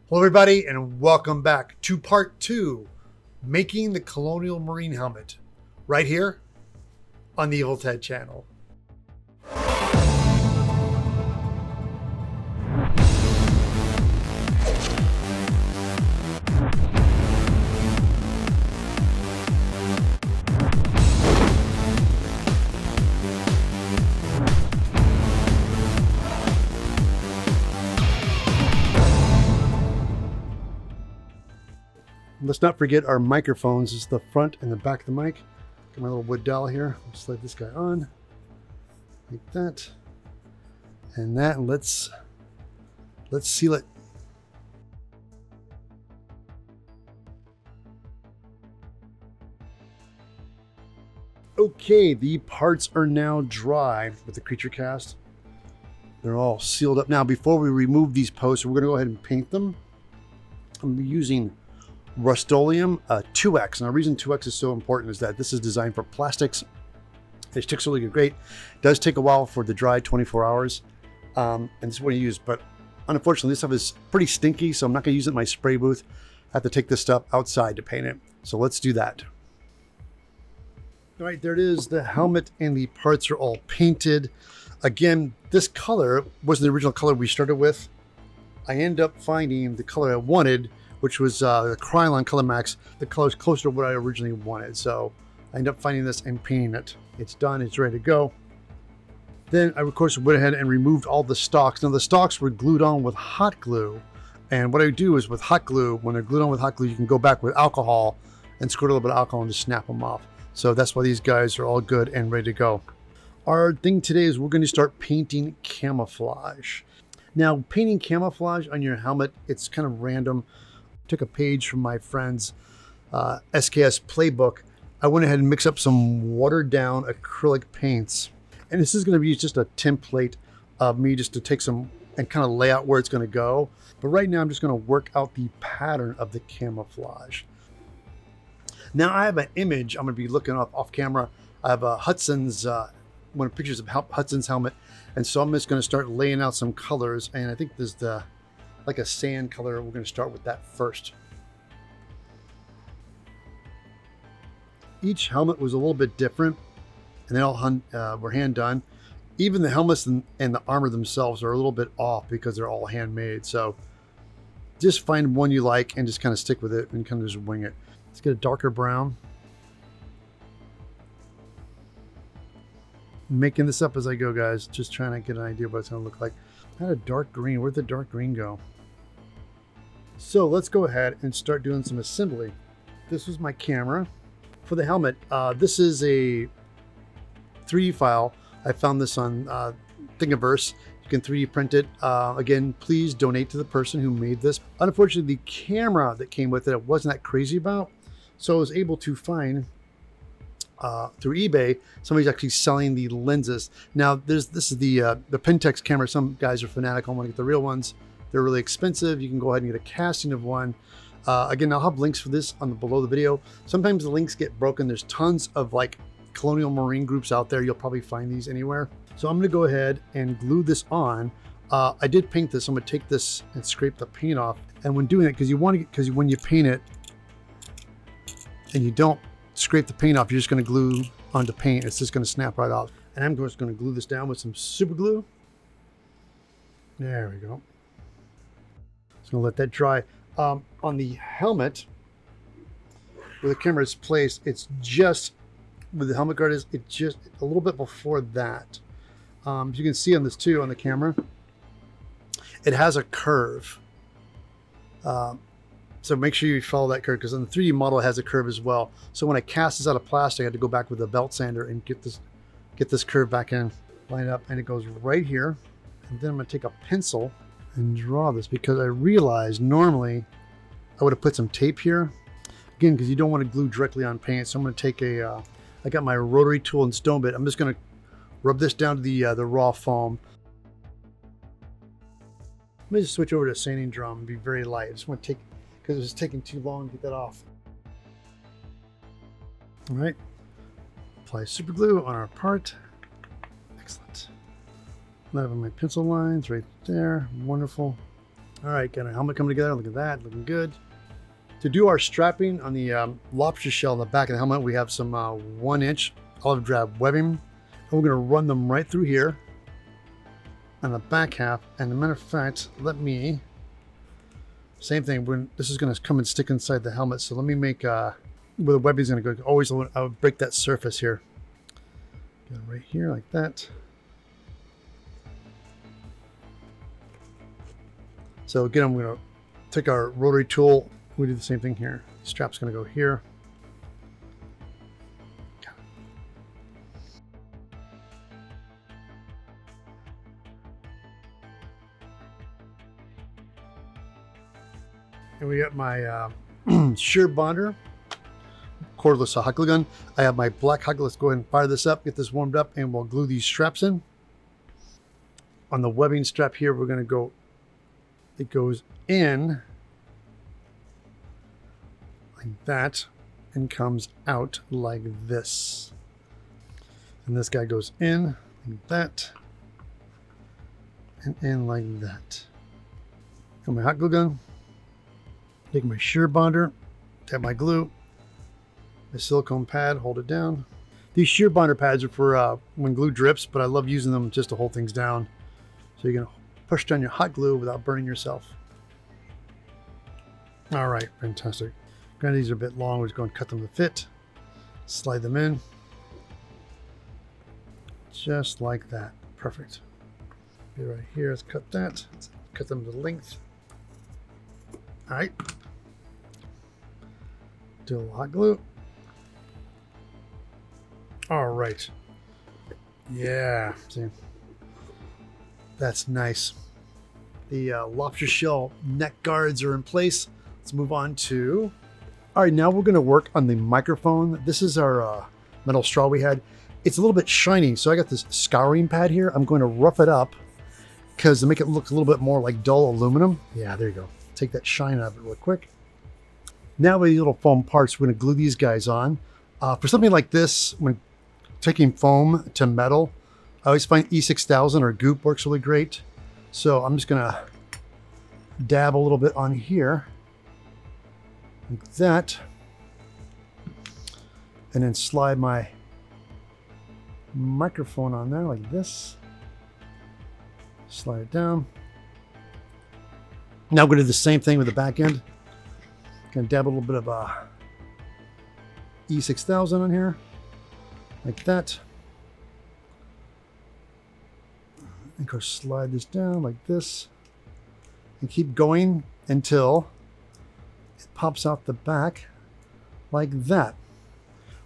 Hello everybody and welcome back to part 2, making the Colonial Marine Helmet, right here on the Evil Ted channel. Let's not forget our microphones. This is the front and the back of the mic. Got my little wood dowel here. I'll slide this guy on like that and that, and let's seal it. Okay, the parts are now dry with the creature cast. They're all sealed up. Now, before we remove these posts, we're going to go ahead and paint them. I'm using Rust-Oleum 2X. And the reason 2X is so important is that this is designed for plastics. It sticks really great. It does take a while for the dry, 24 hours. And this is what you use. But unfortunately, this stuff is pretty stinky, so I'm not going to use it in my spray booth. I have to take this stuff outside to paint it. So let's do that. All right, there it is. The helmet and the parts are all painted. Again, this color wasn't the original color we started with. I ended up finding the color I wanted, which was the Krylon Color Max. The color is closer to what I originally wanted. So I ended up finding this and painting it. It's done, it's ready to go. Then I, of course, went ahead and removed all the stalks. Now the stalks were glued on with hot glue. And what I do is with hot glue, when they're glued on with hot glue, you can go back with alcohol and squirt a little bit of alcohol and just snap them off. So that's why these guys are all good and ready to go. Our thing today is we're going to start painting camouflage. Now, painting camouflage on your helmet, it's kind of random. Took a page from my friend's SKS playbook. I went ahead and mixed up some watered down acrylic paints. And this is going to be just a template of me just to take some and kind of lay out where it's going to go. But right now I'm just going to work out the pattern of the camouflage. Now I have an image I'm going to be looking up off camera. I have a Hudson's, one of pictures of Hudson's helmet. And so I'm just going to start laying out some colors. And I think there's like a sand color. We're going to start with that first. Each helmet was a little bit different, and they all were hand done. Even the helmets and the armor themselves are a little bit off because they're all handmade. So just find one you like and just kind of stick with it and kind of just wing it. Let's get a darker brown. I'm making this up as I go, guys. Just trying to get an idea of what it's going to look like. I had a dark green. Where'd the dark green go? So let's go ahead and start doing some assembly. This was my camera. For the helmet, this is a 3D file. I found this on Thingiverse. You can 3D print it. Again, please donate to the person who made this. Unfortunately, the camera that came with it I wasn't that crazy about. So I was able to find through eBay, somebody's actually selling the lenses. Now, this is the Pentax camera. Some guys are fanatical and want to get the real ones. They're really expensive. You can go ahead and get a casting of one. Again, I'll have links for this on below the video. Sometimes the links get broken. There's tons of like Colonial Marine groups out there. You'll probably find these anywhere. So I'm going to go ahead and glue this on. I did paint this. I'm going to take this and scrape the paint off. And when doing it, because when you paint it and you don't scrape the paint off, you're just going to glue onto paint. It's just going to snap right off. And I'm just going to glue this down with some super glue. There we go. Just going to let that dry. On the helmet, where the camera is placed, it's just, where the helmet guard is, it's just a little bit before that. As you can see on this too, on the camera, it has a curve. So make sure you follow that curve, because on the 3D model it has a curve as well. So when I cast this out of plastic, I had to go back with a belt sander and get this curve back in, line up, and it goes right here. And then I'm going to take a pencil and draw this, because I realized normally I would have put some tape here. Again, because you don't want to glue directly on paint. So I'm going to take I got my rotary tool and stone bit. I'm just going to rub this down to the raw foam. Let me just switch over to a sanding drum and be very light. I just want to take, because it was taking too long to get that off. All right, apply super glue on our part. Excellent. I have my pencil lines right there. Wonderful. All right, got our helmet coming together. Look at that, looking good. To do our strapping on the lobster shell on the back of the helmet, we have some 1-inch olive drab webbing. And we're gonna run them right through here on the back half. And as a matter of fact, let me, same thing, this is gonna come and stick inside the helmet. So let me make, where the webbing is gonna go, always I would break that surface here. Get it right here like that. So again, I'm gonna take our rotary tool. We do the same thing here. Strap's gonna go here. And we got my Surebonder cordless hot glue gun. I have my black hot glue. Let's go ahead and fire this up, get this warmed up, and we'll glue these straps in. On the webbing strap here, we're gonna go, it goes in like that and comes out like this. And this guy goes in like that and in like that. Got my hot glue gun. Take my Surebonder, tap my glue, my silicone pad, hold it down. These Surebonder pads are for when glue drips, but I love using them just to hold things down. So you're gonna push down your hot glue without burning yourself. All right, fantastic. Granted, these are a bit long. We're just going to cut them to fit. Slide them in. Just like that. Perfect. Be right here. Let's cut that. Let's cut them to length. All right. Do a little hot glue. All right. Yeah. See, that's nice. The lobster shell neck guards are in place. Let's move on to, all right, now we're gonna work on the microphone. This is our metal straw we had. It's a little bit shiny, so I got this scouring pad here. I'm going to rough it up because to make it look a little bit more like dull aluminum. Yeah, there you go. Take that shine out of it real quick. Now with these little foam parts, we're gonna glue these guys on. For something like this, when taking foam to metal, I always find E6000 or Goop works really great. So I'm just gonna dab a little bit on here, like that, and then slide my microphone on there like this. Slide it down. Now we're gonna do the same thing with the back end. Gonna dab a little bit of E6000 on here, like that. And go slide this down like this and keep going until it pops out the back like that.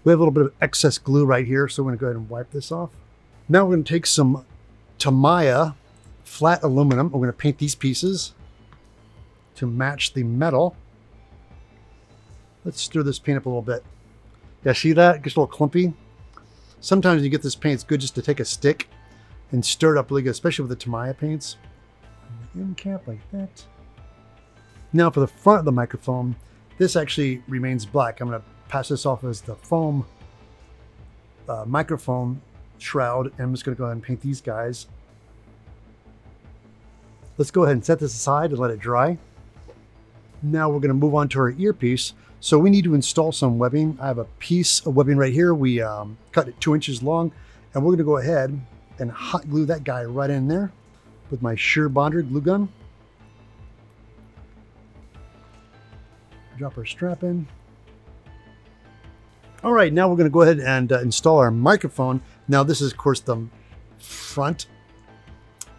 We have a little bit of excess glue right here, so we're gonna go ahead and wipe this off. Now we're gonna take some Tamiya flat aluminum. We're gonna paint these pieces to match the metal. Let's stir this paint up a little bit. Yeah, see that? It gets a little clumpy. Sometimes when you get this paint, it's good just to take a stick and stir it up really good, especially with the Tamiya paints. End cap like that. Now for the front of the microphone, this actually remains black. I'm gonna pass this off as the foam microphone shroud, and I'm just gonna go ahead and paint these guys. Let's go ahead and set this aside and let it dry. Now we're gonna move on to our earpiece. So we need to install some webbing. I have a piece of webbing right here. We cut it 2 inches long, and we're gonna go ahead and hot glue that guy right in there with my Surebonder glue gun. Drop our strap in. All right, now we're gonna go ahead and install our microphone. Now this is, of course, the front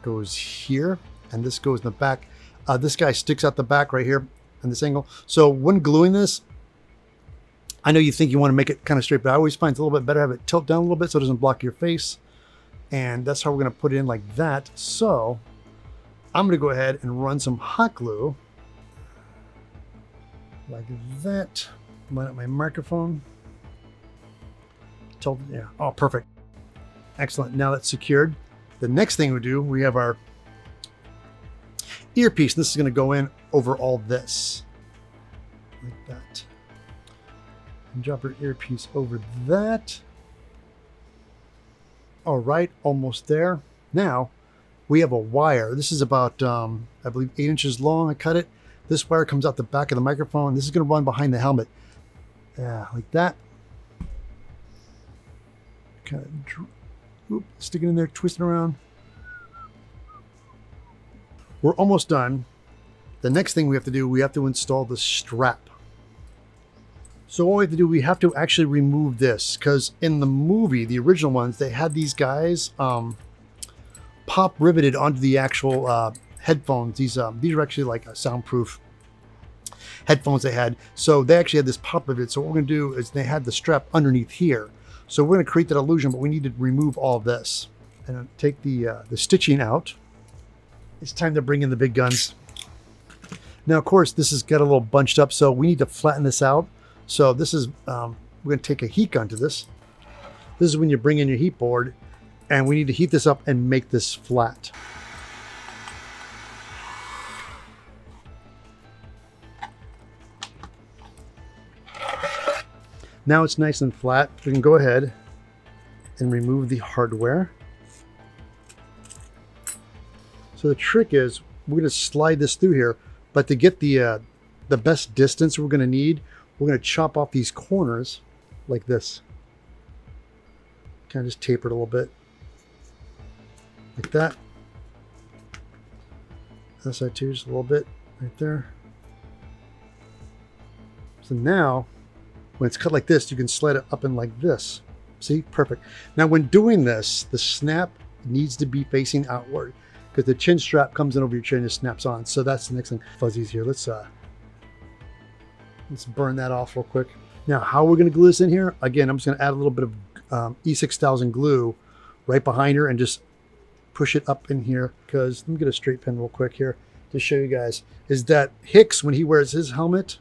goes here, and this goes in the back. This guy sticks out the back right here in this angle. So when gluing this, I know you think you want to make it kind of straight, but I always find it's a little bit better to have it tilt down a little bit so it doesn't block your face. And that's how we're going to put it in like that. So I'm going to go ahead and run some hot glue like that. Line up my microphone. Tilt, yeah. Oh, perfect. Excellent. Now that's secured. The next thing we do, we have our earpiece. This is going to go in over all this like that. And drop our earpiece over that. All right, almost there. Now we have a wire. This is about, I believe, 8 inches long. I cut it. This wire comes out the back of the microphone. This is going to run behind the helmet. Yeah, like that. Kind of stick it in there, twist it around. We're almost done. The next thing we have to do, we have to install the strap. So what we have to do, we have to actually remove this, because in the movie, the original ones, they had these guys pop riveted onto the actual headphones. These are actually like a soundproof headphones they had. So they actually had this pop rivet. So what we're going to do is they had the strap underneath here. So we're going to create that illusion, but we need to remove all of this and take the stitching out. It's time to bring in the big guns. Now, of course, this has got a little bunched up, so we need to flatten this out. So this is, we're going to take a heat gun to this. This is when you bring in your heat board, and we need to heat this up and make this flat. Now it's nice and flat. We can go ahead and remove the hardware. So the trick is we're going to slide this through here, but to get the best distance we're going to need, we're going to chop off these corners like this. Kind of just taper it a little bit. Like that. This side too, just a little bit right there. So now, when it's cut like this, you can slide it up in like this. See? Perfect. Now when doing this, the snap needs to be facing outward, because the chin strap comes in over your chin and just snaps on. So that's the next thing. Fuzzies here. Let's burn that off real quick. Now, how we're going to glue this in here? Again, I'm just going to add a little bit of E6000 glue right behind her and just push it up in here. Because let me get a straight pin real quick here to show you guys. Is that Hicks, when he wears his helmet,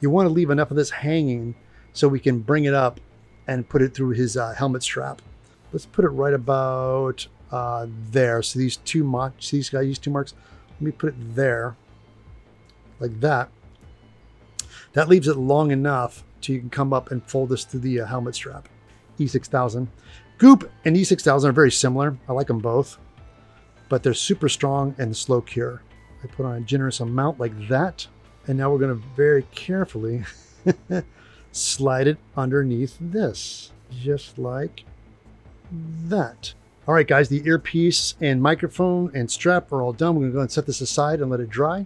you want to leave enough of this hanging so we can bring it up and put it through his helmet strap. Let's put it right about there. So these two marks, these guys use 2 marks. Let me put it there, like that. That leaves it long enough so you can come up and fold this through the helmet strap. E6000. Goop and E6000 are very similar. I like them both, but they're super strong and slow cure. I put on a generous amount like that. And now we're going to very carefully slide it underneath this, just like that. All right, guys, the earpiece and microphone and strap are all done. We're going to go and set this aside and let it dry.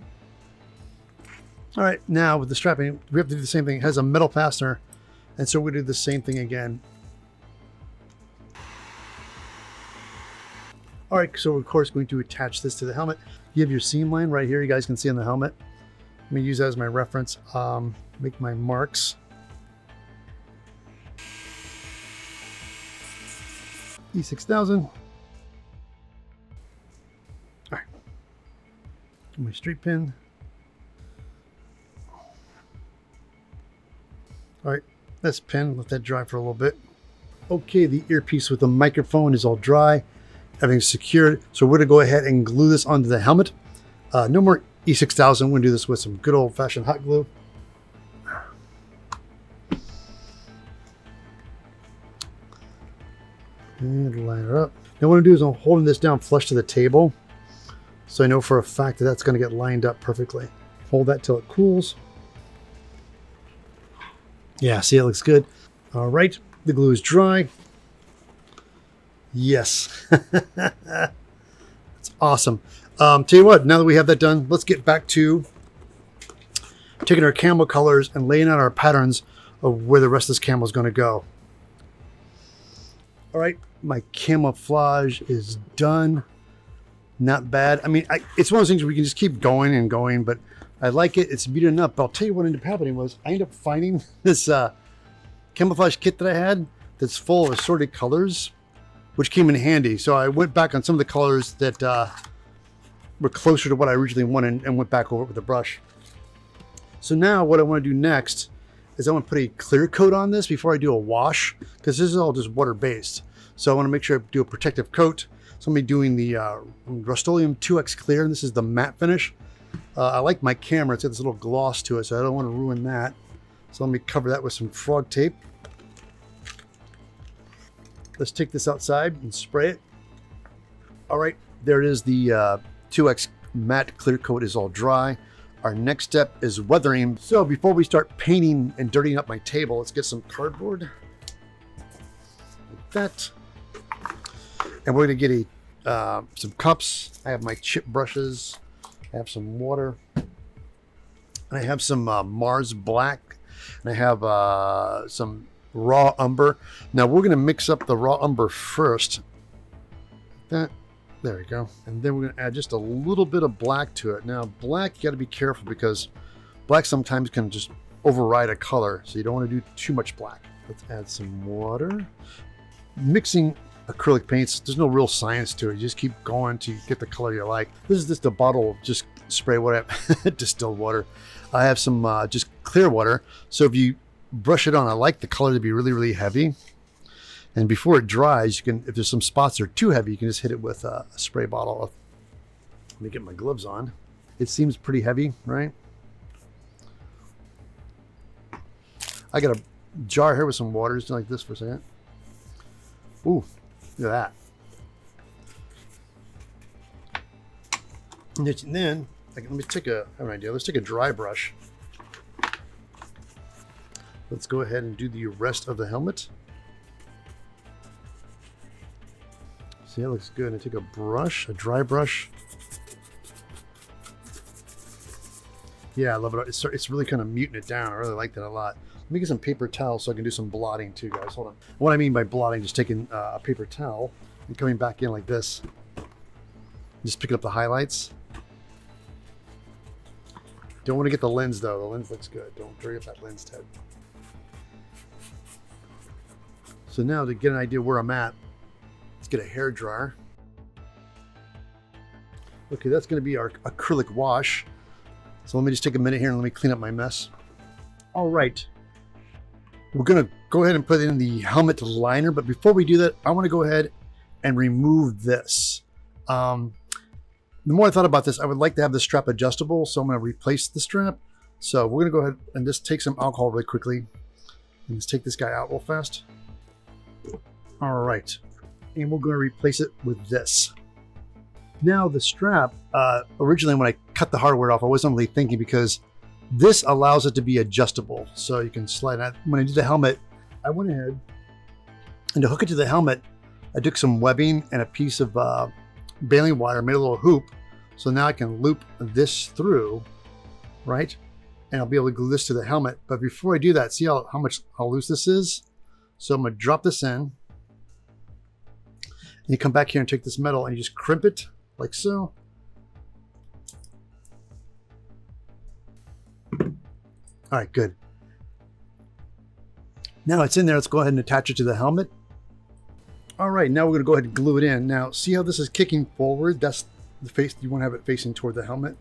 All right, now with the strapping, we have to do the same thing. It has a metal fastener, and so we're going to do the same thing again. All right, so we're of course going to attach this to the helmet. You have your seam line right here. You guys can see on the helmet. Let me use that as my reference. Make my marks. E6000. All right. My straight pin. All right, let's pin, let that dry for a little bit. Okay, the earpiece with the microphone is all dry. Everything's secured. So we're gonna go ahead and glue this onto the helmet. No more E6000. We're gonna do this with some good old fashioned hot glue. And line it up. Now what I'm gonna do is I'm holding this down flush to the table, so I know for a fact that that's gonna get lined up perfectly. Hold that till it cools. Yeah, see, it looks good. All right, the glue is dry. Yes, that's awesome. Tell you what, now that we have that done, let's get back to taking our camo colors and laying out our patterns of where the rest of this camo is going to go. All right, my camouflage is done. Not bad. I mean, it's one of those things where we can just keep going and going, but I like it. It's beaten up. But I'll tell you what ended up happening was I ended up finding this camouflage kit that I had that's full of assorted colors, which came in handy. So I went back on some of the colors that were closer to what I originally wanted and went back over it with a brush. So now what I want to do next is I want to put a clear coat on this before I do a wash, because this is all just water-based. So I want to make sure I do a protective coat. So I'm going to be doing the Rust-Oleum 2X Clear, and this is the matte finish. I like my camera. It's got this little gloss to it, so I don't want to ruin that. So let me cover that with some frog tape. Let's take this outside and spray it. All right, there it is. The 2X matte clear coat is all dry. Our next step is weathering. So before we start painting and dirtying up my table, let's get some cardboard like that. And we're gonna get some cups. I have my chip brushes. I have some water. And I have some Mars Black. And I have some raw umber. Now we're gonna mix up the raw umber first. There we go. And then we're gonna add just a little bit of black to it. Now black, you gotta be careful because black sometimes can just override a color. So you don't wanna do too much black. Let's add some water. Mixing acrylic paints, there's no real science to it. You just keep going till you get the color you like. This is just a bottle of just spray water, distilled water. I have some just clear water. So if you brush it on, I like the color to be really, really heavy. And before it dries, you can, if there's some spots that are too heavy, you can just hit it with a spray bottle. Let me get my gloves on. It seems pretty heavy, right? I got a jar here with some water, just like this for a second. Ooh, look at that. And then, let me take I have an idea. Let's take a dry brush. Let's go ahead and do the rest of the helmet. See, that looks good. I take a brush, a dry brush. Yeah, I love it. It's really kind of muting it down. I really like that a lot. Let me get some paper towel so I can do some blotting too, guys. Hold on. What I mean by blotting, just taking a paper towel and coming back in like this. Just picking up the highlights. Don't want to get the lens though. The lens looks good. Don't dirty up that lens, Ted. So now to get an idea where I'm at, let's get a hair dryer. Okay, that's going to be our acrylic wash. So let me just take a minute here and let me clean up my mess. All right. We're going to go ahead and put in the helmet liner, but before we do that, I want to go ahead and remove this. The more I thought about this, I would like to have the strap adjustable, so I'm going to replace the strap. So we're going to go ahead and just take some alcohol really quickly and just take this guy out real fast. All right. And we're going to replace it with this. Now the strap, originally when I cut the hardware off, I wasn't really thinking because this allows it to be adjustable. So you can slide it. When I did the helmet, I went ahead and to hook it to the helmet, I took some webbing and a piece of baling wire, made a little hoop. So now I can loop this through, right? And I'll be able to glue this to the helmet. But before I do that, see how loose this is? So I'm going to drop this in. And you come back here and take this metal and you just crimp it like so. All right, good. Now it's in there. Let's go ahead and attach it to the helmet. All right, now we're going to go ahead and glue it in. Now, see how this is kicking forward? That's the face. You want to have it facing toward the helmet,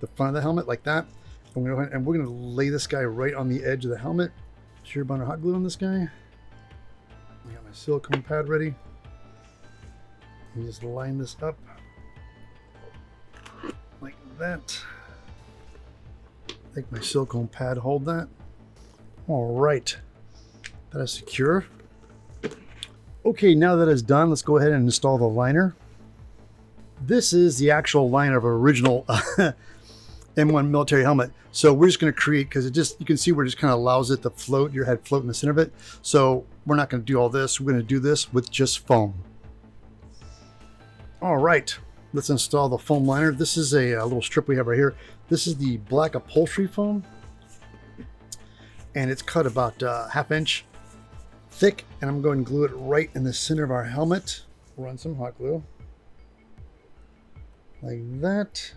the front of the helmet, like that. And we're going to lay this guy right on the edge of the helmet. Surebender hot glue on this guy. I got my silicone pad ready. And just line this up like that. Make my silicone pad hold that. All right, that is secure. Okay, now that it's done, let's go ahead and install the liner. This is the actual liner of an original M1 military helmet. So we're just going to create, because it just, you can see where it just kind of allows it to float, your head float in the center of it. So we're not going to do all this. We're going to do this with just foam. All right, let's install the foam liner. This is a little strip we have right here. This is the black upholstery foam. And it's cut about 1/2 inch thick. And I'm going to glue it right in the center of our helmet. Run some hot glue. Like that.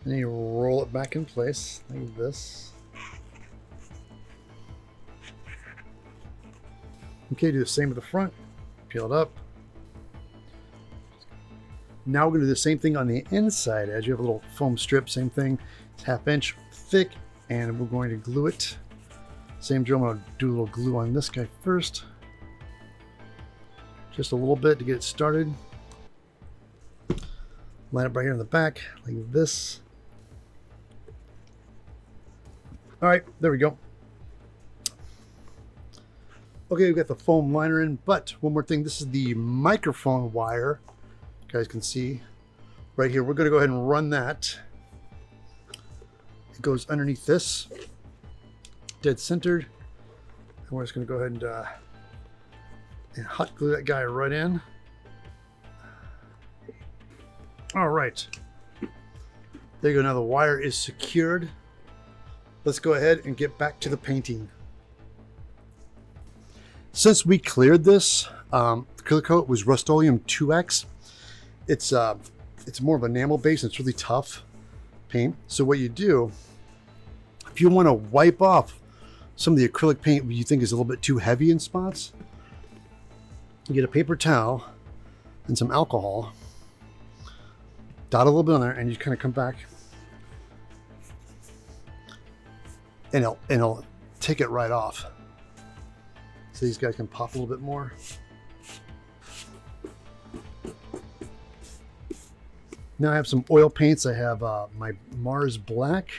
And then you roll it back in place like this. Okay, do the same with the front. Peel it up. Now we're going to do the same thing on the inside edge. You have a little foam strip, same thing. It's 1/2 inch thick, and we're going to glue it. Same drill. I'm going to do a little glue on this guy first. Just a little bit to get it started. Line it right here in the back, like this. All right, there we go. Okay, we've got the foam liner in, but one more thing. This is the microphone wire. You guys can see right here. We're going to go ahead and run that. It goes underneath this, dead centered. And we're just going to go ahead and hot glue that guy right in. All right. There you go. Now the wire is secured. Let's go ahead and get back to the painting. Since we cleared this, the acrylic coat was Rust-Oleum 2X. It's more of enamel base. It's really tough paint. So what you do, if you want to wipe off some of the acrylic paint you think is a little bit too heavy in spots, you get a paper towel and some alcohol, dot a little bit on there, and you kind of come back, and it'll take it right off. So these guys can pop a little bit more. Now I have some oil paints. I have my Mars Black.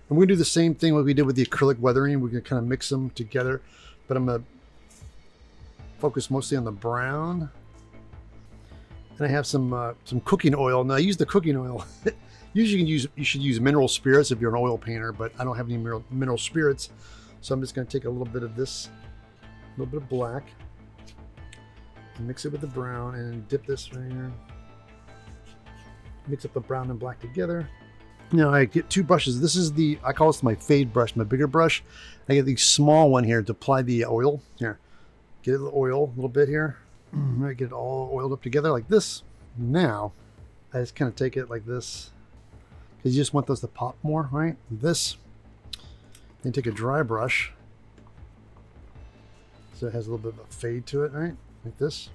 And we're gonna do the same thing like we did with the acrylic weathering. We're gonna kind of mix them together, but I'm gonna focus mostly on the brown. And I have some cooking oil. Now I use the cooking oil. Usually you should use mineral spirits if you're an oil painter, but I don't have any mineral spirits. So I'm just going to take a little bit of this, a little bit of black, and mix it with the brown, and dip this right here. Mix up the brown and black together. Now I get two brushes. This is I call this my fade brush, my bigger brush. I get the small one here to apply the oil. Here, get the oil a little bit here. I get it all oiled up together like this. Now I just kind of take it like this, because you just want those to pop more, right? This. Then take a dry brush, so it has a little bit of a fade to it, right? Like this.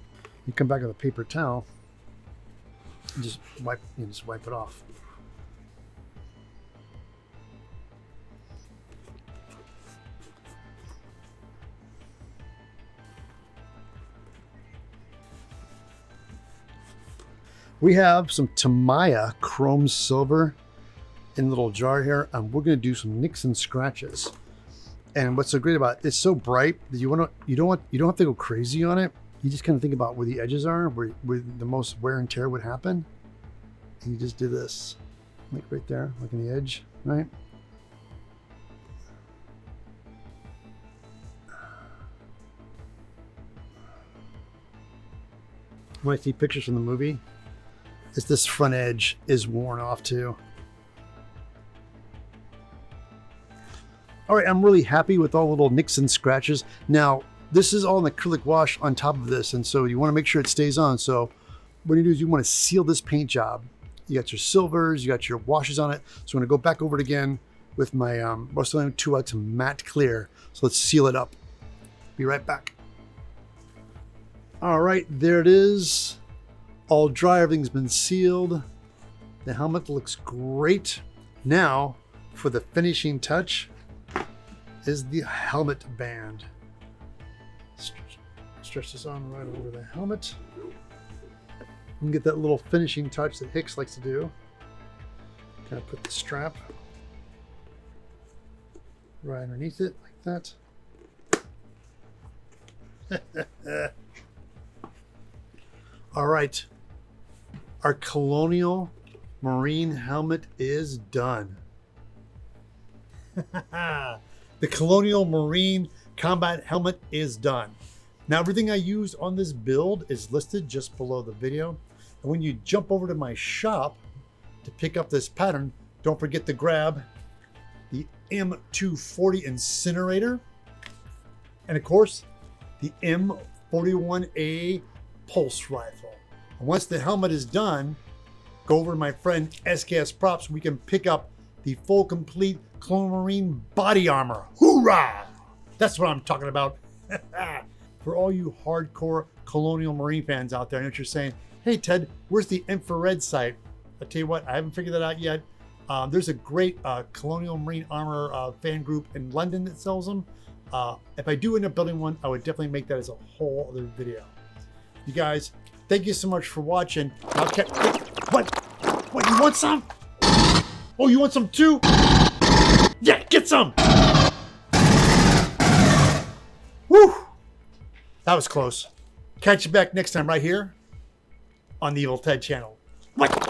You come back with a paper towel and just wipe it off. We have some Tamiya Chrome silver in a little jar here, and we're going to do some nicks and scratches. And what's so great about it, it's so bright that you don't have to go crazy on it. You just kind of think about where the edges are, where the most wear and tear would happen, and you just do this, like right there, like in the edge, right? When I see pictures from the movie, this front edge is worn off too. All right, I'm really happy with all the little nicks and scratches. Now, this is all an acrylic wash on top of this, and so you want to make sure it stays on. So what you do is you want to seal this paint job. You got your silvers, you got your washes on it. So I'm going to go back over it again with my Rust-Oleum 2X matte clear. So let's seal it up. Be right back. All right, there it is. All dry, everything's been sealed. The helmet looks great. Now, for the finishing touch, is the helmet band. Stretch this on right over the helmet. And get that little finishing touch that Hicks likes to do. Kind of put the strap right underneath it like that. All right, our Colonial Marine helmet is done. The Colonial Marine Combat Helmet is done. Now, everything I used on this build is listed just below the video. And when you jump over to my shop to pick up this pattern, don't forget to grab the M240 incinerator. And of course, the M41A pulse rifle. And once the helmet is done, go over to my friend SKS Props. We can pick up the full complete Colonial Marine body armor. Hoorah! That's what I'm talking about. For all you hardcore Colonial Marine fans out there, I know what you're saying. Hey Ted, where's the infrared sight? I'll tell you what, I haven't figured that out yet. There's a great Colonial Marine armor fan group in London that sells them. If I do end up building one, I would definitely make that as a whole other video. You guys, thank you so much for watching. What, you want some? Oh, you want some too? Yeah, get some! That was close. Catch you back next time right here on the Evil Ted channel. What?